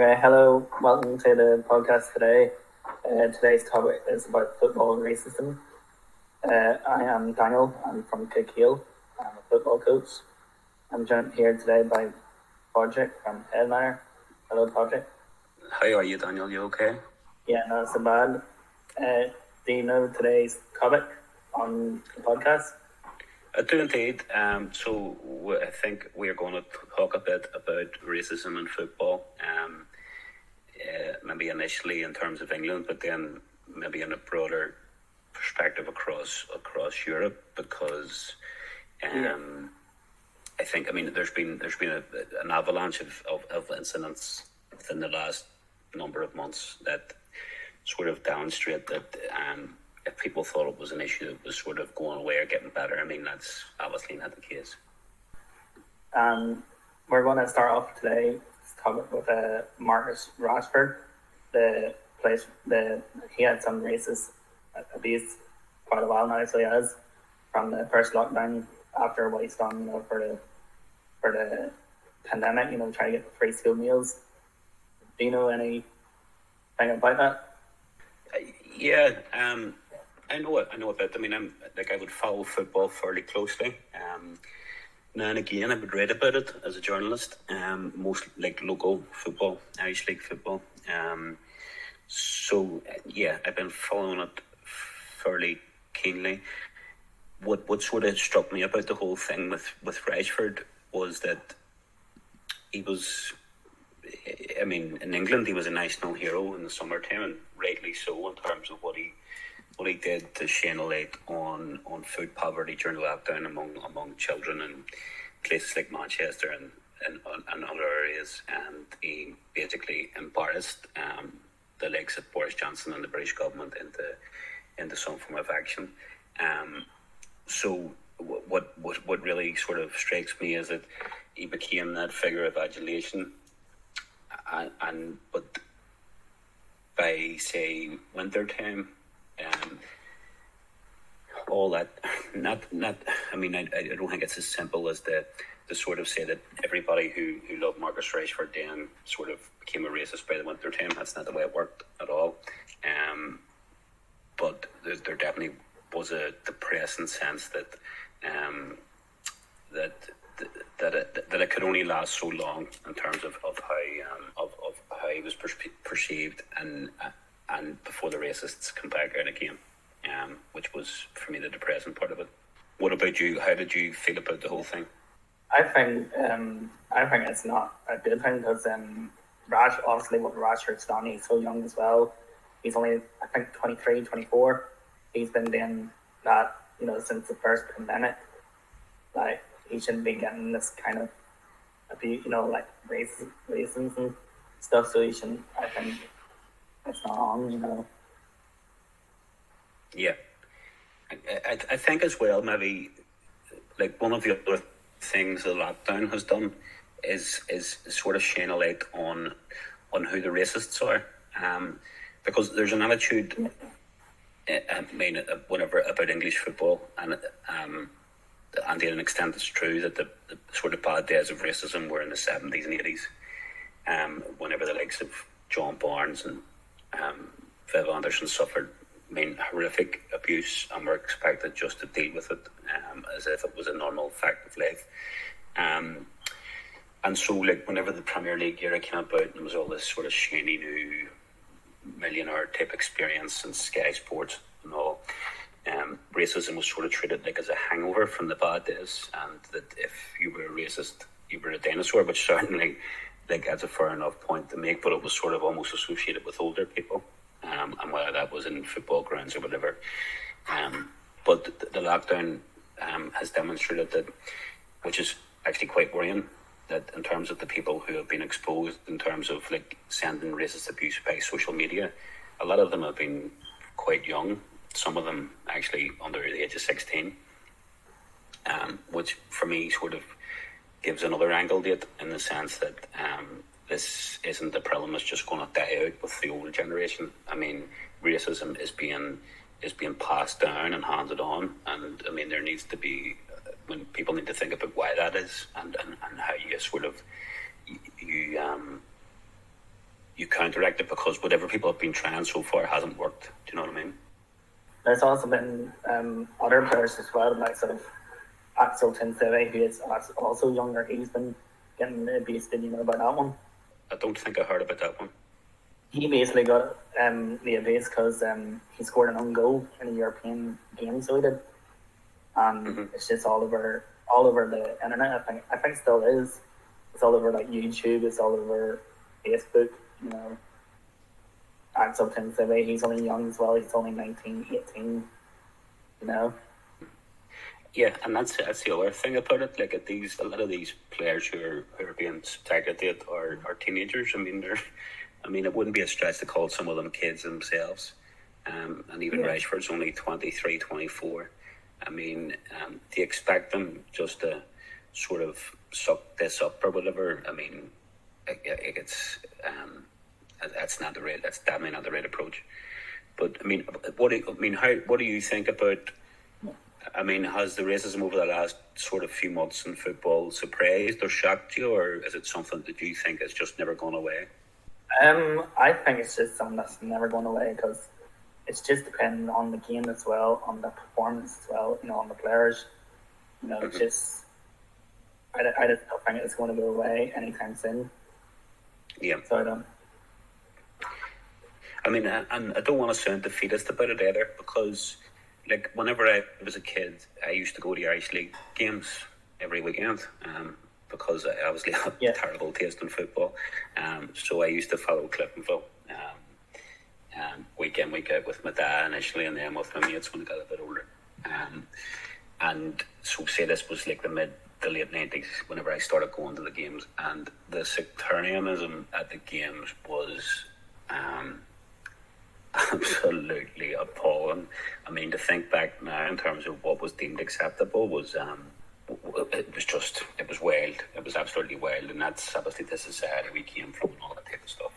Hello, welcome to the podcast today. Today's topic is about football racism. I am Daniel. I'm from Kill. I'm a football coach. I'm joined here today by Pádraig from Edinburgh. Hello, Pádraig. How are you, Daniel? You okay? Yeah, not so bad. Do you know today's topic on the podcast? I do indeed. So I think we are going to talk a bit about racism in football. Maybe initially in terms of England, but then maybe in a broader perspective across Europe, because I think there's been an avalanche of incidents within the last number of months that sort of demonstrate that if people thought it was an issue that was sort of going away or getting better, that's obviously not the case. We're going to start off today's topic with Marcus Rashford. He had some racist abuse quite a while now, so he has, from the first lockdown after what he's done, for the pandemic, trying to get free school meals. Do you know anything about that? Yeah, I know a bit. I would follow football fairly closely. Now and again, I would read about it as a journalist. Most like local football, Irish League football. So I've been following it fairly keenly. What sort of struck me about the whole thing with Rashford was that he was, in England he was a national hero in the summertime, and rightly so, in terms of what he did to shine a light on food poverty during the lockdown among children in places like Manchester and other areas. And he basically embarrassed the likes of Boris Johnson and the British government into some form of action. So what really sort of strikes me is that he became that figure of adulation, but by, say, winter time, all that I don't think it's as simple as to sort of say that everybody who loved Marcus Rashford then sort of became a racist by the winter time. That's not the way it worked at all. But there definitely was a depressing sense that it could only last so long in terms of how he was perceived, and before the racists come back out again, which was for me the depressing part of it. What about you? How did you feel about the whole thing? I think it's not a good thing, because obviously what Rashford's done, he's so young as well. He's only, I think, 23, 24. He's been doing that, since the first pandemic. Like, he shouldn't be getting this kind of abuse, like racism and stuff. So he shouldn't. I think it's not on, Yeah, I think as well, maybe like one of the other things the lockdown has done is sort of shine a light on who the racists are, because there's an attitude, whenever about English football, and to an extent it's true that the sort of bad days of racism were in the 70s and 80s, whenever the likes of John Barnes and Viv Anderson suffered horrific abuse and were expected just to deal with it as if it was a normal fact of life. And so, like, whenever the Premier League era came about and there was all this sort of shiny new millionaire type experience and Sky Sports and all, racism was sort of treated like as a hangover from the bad days, and that if you were a racist, you were a dinosaur, which certainly, like, that's a fair enough point to make, but it was sort of almost associated with older people, and whether that was in football grounds or whatever. But the lockdown has demonstrated that, which is actually quite worrying, that in terms of the people who have been exposed in terms of like sending racist abuse by social media, a lot of them have been quite young. Some of them actually under the age of 16, which for me sort of gives another angle to it, in the sense that this isn't a problem that's just going to die out with the older generation. Racism is being passed down and handed on, and there needs to be, when people need to think about why that is, and how you sort of you counteract it because whatever people have been trying so far hasn't worked. Do you know what I mean? There's also been other players as well, like sort of Axel Tinseve, who is also younger. He's been getting abused. Did you know about that one? I don't think I heard about that one. He basically got the abuse because he scored an own goal in a European game, so he did. And it's just all over the internet. I think it still is. It's all over like YouTube. It's all over Facebook. You know, Axel Tinseve, he's only young as well. He's only 19, 18. You know. Yeah, and that's the other thing about it. Like a lot of these players who are being subjected to it are teenagers. I mean, it wouldn't be a stretch to call some of them kids themselves. And even Rashford's only 23, 24. I mean, do you expect them just to sort of suck this up or whatever? I mean, it's that's not the right. That's definitely not the right approach. But I mean, what do you think about? I mean, has the racism over the last sort of few months in football surprised or shocked you, or is it something that you think is just never gone away? I think it's just something that's never going away because it's just depending on the game as well, on the performance as well, you know, on the players. You know, just I just don't think it's going to go away anytime soon. Yeah. So I don't. I mean, and I don't want to sound defeatist about it either, because like whenever I was a kid, I used to go to Irish League games every weekend. Because I obviously had terrible taste in football. So I used to follow Cliftonville week in, week out with my dad initially, and then with my mates when I got a bit older. And so say this was like the late 90s whenever I started going to the games, and the sectarianism at the games was absolutely appalling. I mean, to think back now in terms of what was deemed acceptable was it was wild. It was absolutely wild, and that's obviously the society we came from and all that type of stuff.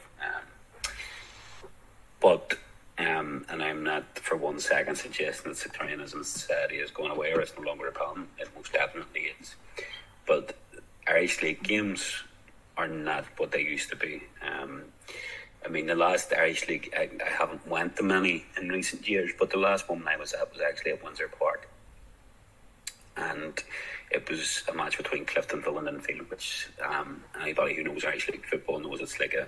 And I'm not for 1 second suggesting that sectarianism in society is going away or it's no longer a problem. It most definitely is. But Irish League games are not what they used to be. I mean, the last Irish League, I haven't went to many in recent years, but the last one I was at was actually at Windsor Park. And it was a match between Cliftonville and Linfield, which anybody who knows Irish League football knows it's like a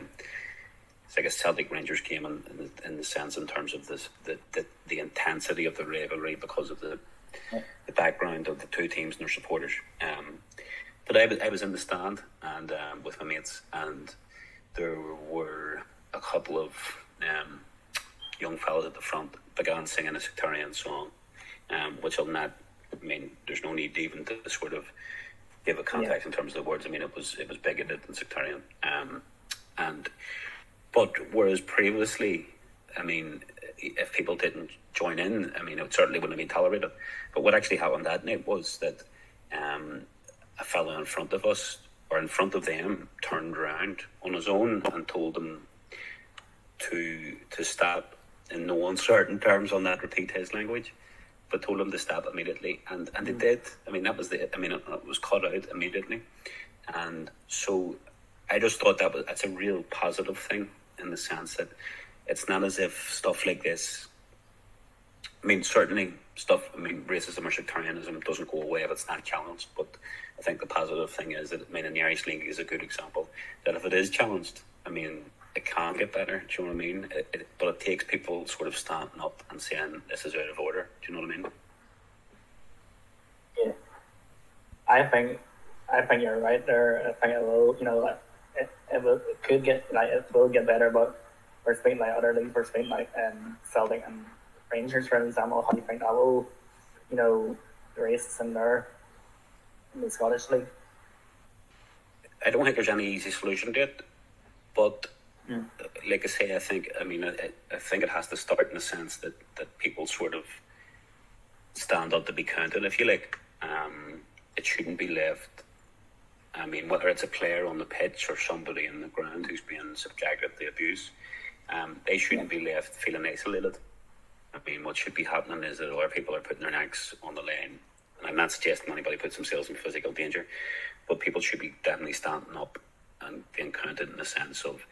Celtic Rangers game in the sense in terms of the intensity of the rivalry because of the background of the two teams and their supporters. But I was in the stand and with my mates, and there were a couple of young fellas at the front began singing a sectarian song, which I'll not. I mean, there's no need even to sort of give a context in terms of the words. I mean, it was bigoted and sectarian. But whereas previously, I mean, if people didn't join in, I mean, it certainly wouldn't have been tolerated. But what actually happened that night was that a fellow in front of us, or in front of them, turned around on his own and told them to stop in no uncertain terms on that, repeat his language, but told them to stop immediately, and they did. I mean, it was cut out immediately, and so I just thought that's a real positive thing in the sense that it's not as if stuff like this. I mean, certainly racism or sectarianism doesn't go away if it's not challenged. But I think the positive thing is that, I mean, in the Irish League is a good example that if it is challenged, I mean, it can get better. Do you know what I mean? But it takes people sort of standing up and saying this is out of order. Do you know what I mean? Yeah, I think you're right there. I think it will. You know, it could get it will get better, but we're speaking like other leagues. We're speaking like Celtic and Rangers, for example. How do you think that will, you know, the racism there in the Scottish League? I don't think there's any easy solution to it, but like I say, I think it has to start in the sense that people sort of stand up to be counted, if you like. It shouldn't be left. I mean, whether it's a player on the pitch or somebody in the ground who's being subjected to abuse, they shouldn't be left feeling isolated. I mean, what should be happening is that other people are putting their necks on the line. And I'm not suggesting anybody puts themselves in physical danger, but people should be definitely standing up and being counted in the sense of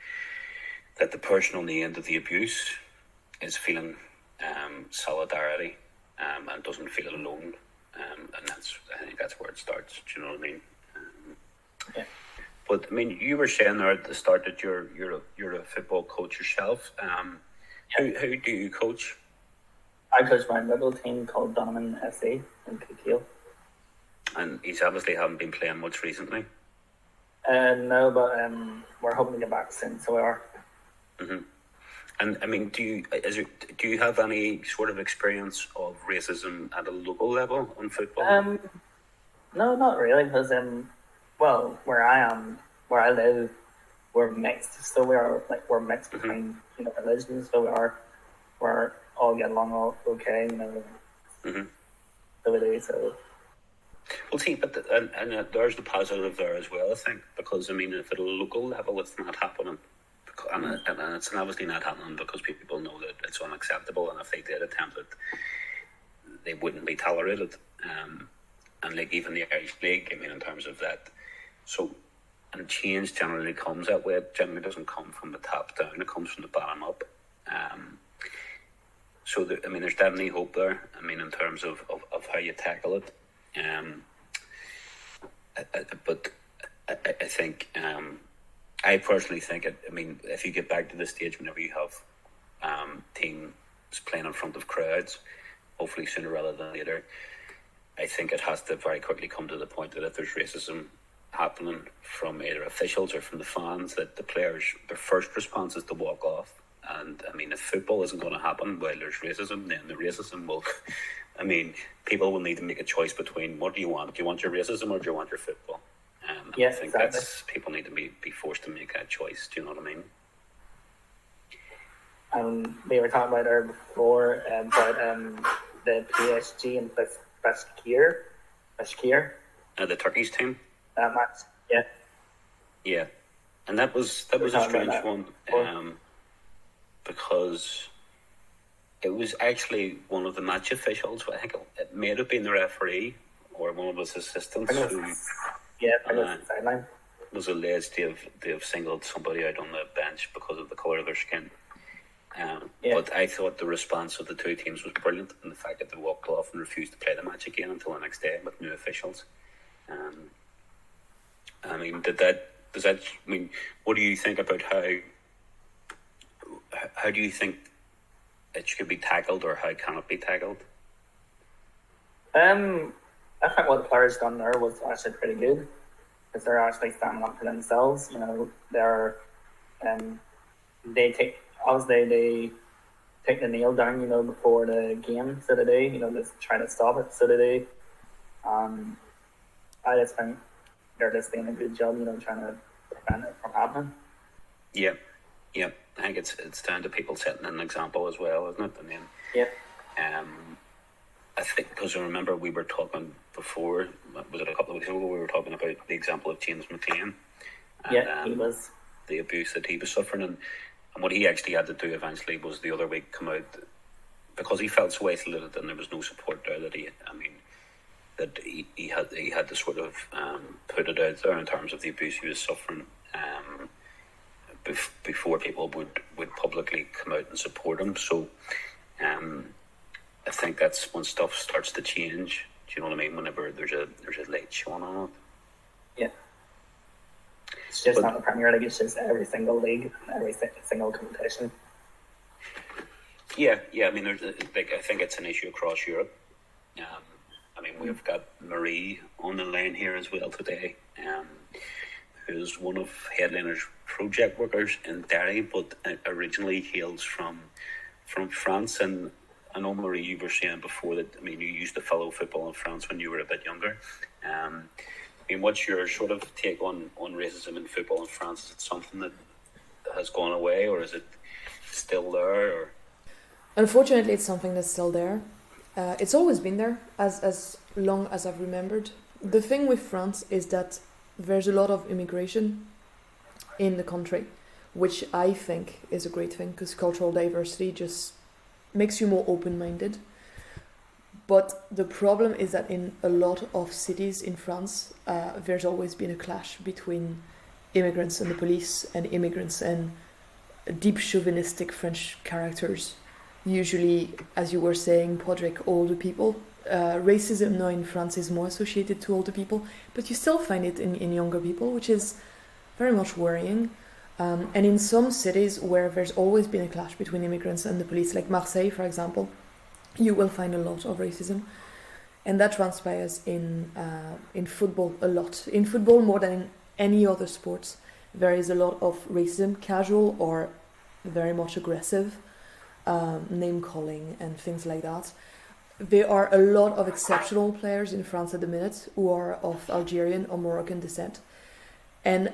that the person on the end of the abuse is feeling solidarity and doesn't feel alone, and I think that's where it starts. Do you know what I mean? Yeah. But I mean, you were saying there at the start that you're a football coach yourself. Who do you coach? I coach my little team called Donovan FC in Kilkeel. And he's obviously haven't been playing much recently. No, but we're hoping to get back soon, so we are. Mm-hmm. And I mean, do you have any sort of experience of racism at a local level on football? No, not really, because well, where I live, we're mixed, so we're mixed between religions, so we're all get along all okay, so we do. So. Well, see, but there's the positive there as well, I think, because I mean, if at a local level it's not happening, and it's obviously not happening because people know that it's unacceptable, and if they did attempt it, they wouldn't be tolerated. And like even the Irish League, I mean, in terms of that, so and change generally comes that way. It generally doesn't come from the top down; it comes from the bottom up. So I mean, there's definitely hope there. I mean, in terms of how you tackle it. But I think I personally think I mean, if you get back to the stage whenever you have teams playing in front of crowds, hopefully sooner rather than later, I think it has to very quickly come to the point that if there's racism happening from either officials or from the fans, that the players, their first response is to walk off. And I mean, if football isn't going to happen while there's racism, then the racism will. I mean, people will need to make a choice between what do you want? Do you want your racism or do you want your football? Yes, I think exactly. people need to be forced to make that choice. Do you know what I mean? We were talking about her before about the PSG and Bashkir. The Turkish team. That match, yeah. Yeah, and that was a strange one because it was actually one of the match officials. I think it may have been the referee or one of his assistants who sideline. Was alleged to have singled somebody out on the bench because of the colour of their skin. But I thought the response of the two teams was brilliant, and the fact that they walked off and refused to play the match again until the next day with new officials. I mean, does that? I mean, what do you think about how do you think it should be tackled, or how can it be tackled? I think what the players done there was actually pretty good, because they're actually standing up for themselves. They're they take the nail down, before the game, so they do, just try to stop it, so they do. I just think they're just doing a good job, trying to prevent it from happening. Yeah. I think it's down to people setting an example as well, isn't it? I mean, I think because I remember we were talking before, was it a couple of weeks ago? We were talking about the example of James McLean. And, he was the abuse that he was suffering, and what he actually had to do eventually was the other week come out because he felt so isolated and there was no support there that he had to sort of put it out there in terms of the abuse he was suffering before people would publicly come out and support him. So I think that's when stuff starts to change. Do you know what I mean? Whenever there's a light shone on it. Yeah. It's just not the Premier League, it's just every single league, every single competition. Yeah. I mean, I think it's an issue across Europe. I mean, we've got Marie on the line here as well today, who's one of Headliner's project workers in Derry, but originally hails from France. And I know, Marie, you were saying before that, I mean, you used to follow football in France when you were a bit younger. I mean, what's your sort of take on racism in football in France? Is it something that has gone away, or is it still there? Or? Unfortunately, it's something that's still there. It's always been there, as long as I've remembered. The thing with France is that there's a lot of immigration in the country, which I think is a great thing, because cultural diversity just makes you more open-minded. But the problem is that in a lot of cities in France, there's always been a clash between immigrants and the police, and immigrants and deep chauvinistic French characters. Usually, as you were saying, Pádraig, older people. Racism now in France is more associated to older people, but you still find it in younger people, which is very much worrying. And in some cities where there's always been a clash between immigrants and the police, like Marseille, for example, you will find a lot of racism. And that transpires in football a lot. In football, more than in any other sports, there is a lot of racism, casual or very much aggressive, name-calling and things like that. There are a lot of exceptional players in France at the minute who are of Algerian or Moroccan descent. And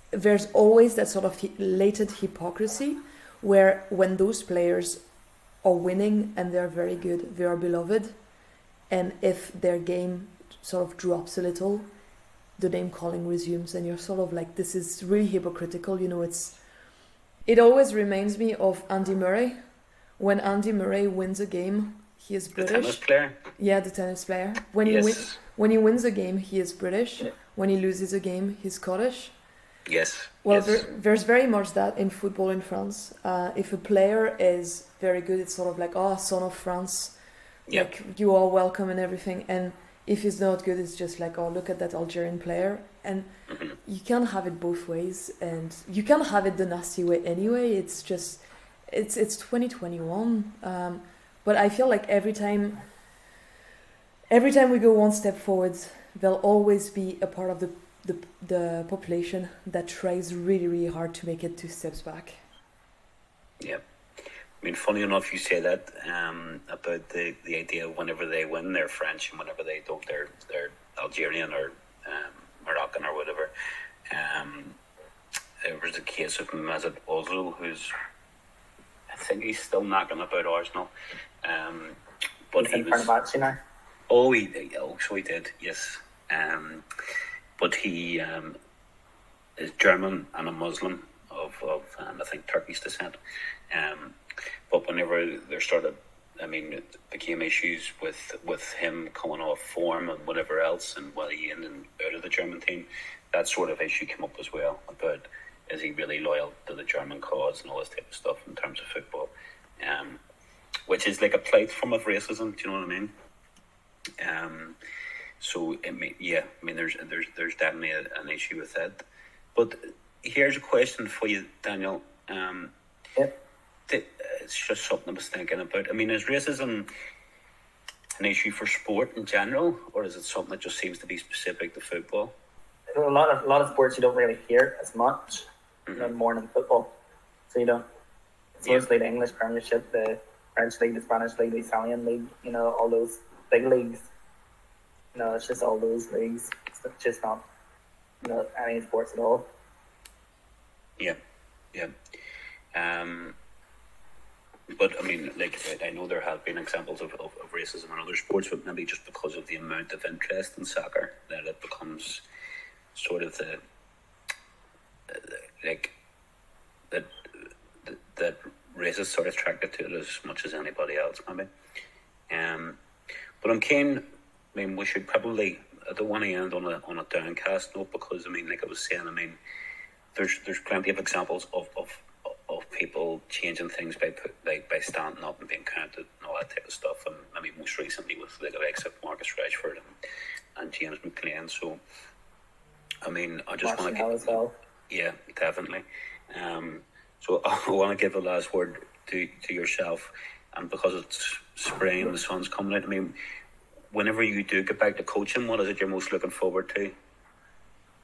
there's always that sort of latent hypocrisy where when those players are winning and they're very good, they are beloved. And if their game sort of drops a little, the name calling resumes, and you're sort of like, this is really hypocritical. You know, it always reminds me of Andy Murray. When Andy Murray wins a game, he is British. The tennis player? Yeah, the tennis player. When he wins a game, he is British. Yeah. When he loses a game, he's Scottish. Yes. Well, yes. There's very much that in football in France. If a player is very good, it's sort of like, oh, son of France. Yep. Like, you are welcome and everything. And if he's not good, it's just like, oh, look at that Algerian player. And you can't have it both ways. And you can't have it the nasty way anyway. It's just, it's 2021. But I feel like every time we go one step forward, there'll always be a part of the population that tries really, really hard to make it 2 steps back. Yeah. I mean, funny enough, you say that about the idea of whenever they win, they're French, and whenever they don't, they're Algerian or Moroccan or whatever. There was a case of Mesut Ozil, who's, I think he's still knocking about Arsenal. But he was. Oh, he did. Oh, so he did. Yes. But he is German and a Muslim of I think Turkish descent. But whenever there started, I mean, it became issues with him coming off form and whatever else, and whether he in and out of the German team, that sort of issue came up as well about, is he really loyal to the German cause and all this type of stuff in terms of football, which is like a plate form of racism. Do you know what I mean? So there's definitely an issue with that. But here's a question for you, Daniel. It's just something I was thinking about. I mean, is racism an issue for sport in general, or is it something that just seems to be specific to football? A lot of sports you don't really hear as much, more than football. So you don't. It's mostly the English Premiership, the French League, the Spanish League, the Italian League. You know, all those big leagues. You know, it's just all those leagues. It's just not, any sports at all. Yeah. But I mean, like, I know there have been examples of racism in other sports, but maybe just because of the amount of interest in soccer, that it becomes sort of that race is sort of attracted to it as much as anybody else, maybe. But I'm keen. I mean, we should probably. I don't want to end on a downcast note, because I mean, like I was saying, I mean, there's plenty of examples of people changing things by standing up and being counted and all that type of stuff. And I mean, most recently with the likes of Marcus Rashford and James McLean. So, I mean, I just want to as well. Yeah, definitely. So I want to give a last word to yourself, and because it's spring and the sun's coming out, I mean, whenever you do get back to coaching, what is it you're most looking forward to,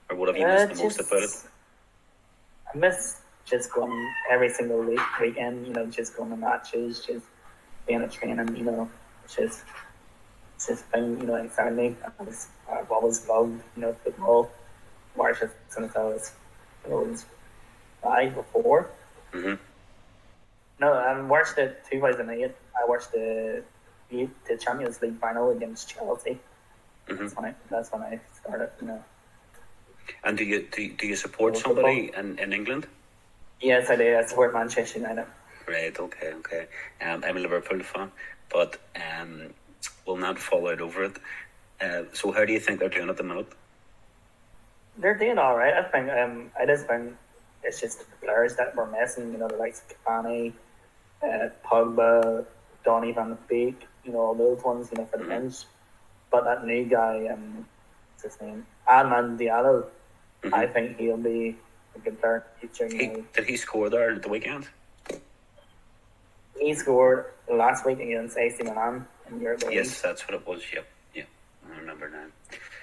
or what have you missed the most about it? I miss just going every single weekend, just going to matches, just being at training, it's just been, exciting. I've always loved, football. Watched it since I was 5 or 4. Mm-hmm. No, I watched it 2008. I watched the Champions League final against Chelsea. Mm-hmm. That's when I started, And do you support somebody in England? Yes, I do. I support Manchester United. Right. Okay. I'm a Liverpool fan, but we'll not fall out over it. So how do you think they're doing at the minute? They're doing all right. I think I just think it's just the players that we're missing. You know, the likes of Cavani, Pogba, Donny van de Beek. You know, all those ones. You know, for the bench. But that new guy, what's his name, Adnan Diallo. I think he'll be a good player in the future. You know. Did he score there at the weekend? He scored last week against AC Milan in Europe. Yes, that's what it was. Yep, I remember now.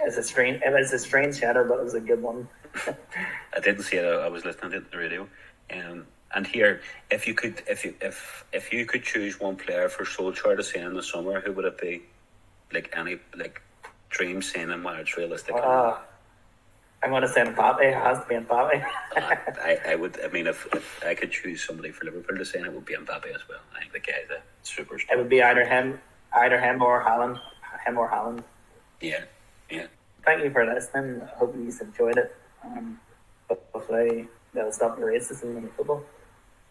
It was a strange header, but it was a good one. I didn't see it. I was listening to it on the radio. And here, if you could choose one player for Solskjaer to sign in the summer, who would it be? Any dream signing, whether it's realistic. I'm going to say Mbappe. It has to be Mbappe. I would. I mean, if I could choose somebody for Liverpool to sign, it would be Mbappe as well. I think the guy's a superstar. It would be either him or Haaland. Yeah. Thank you for listening. I hope you enjoyed it. Hopefully, they'll stop the racism in football.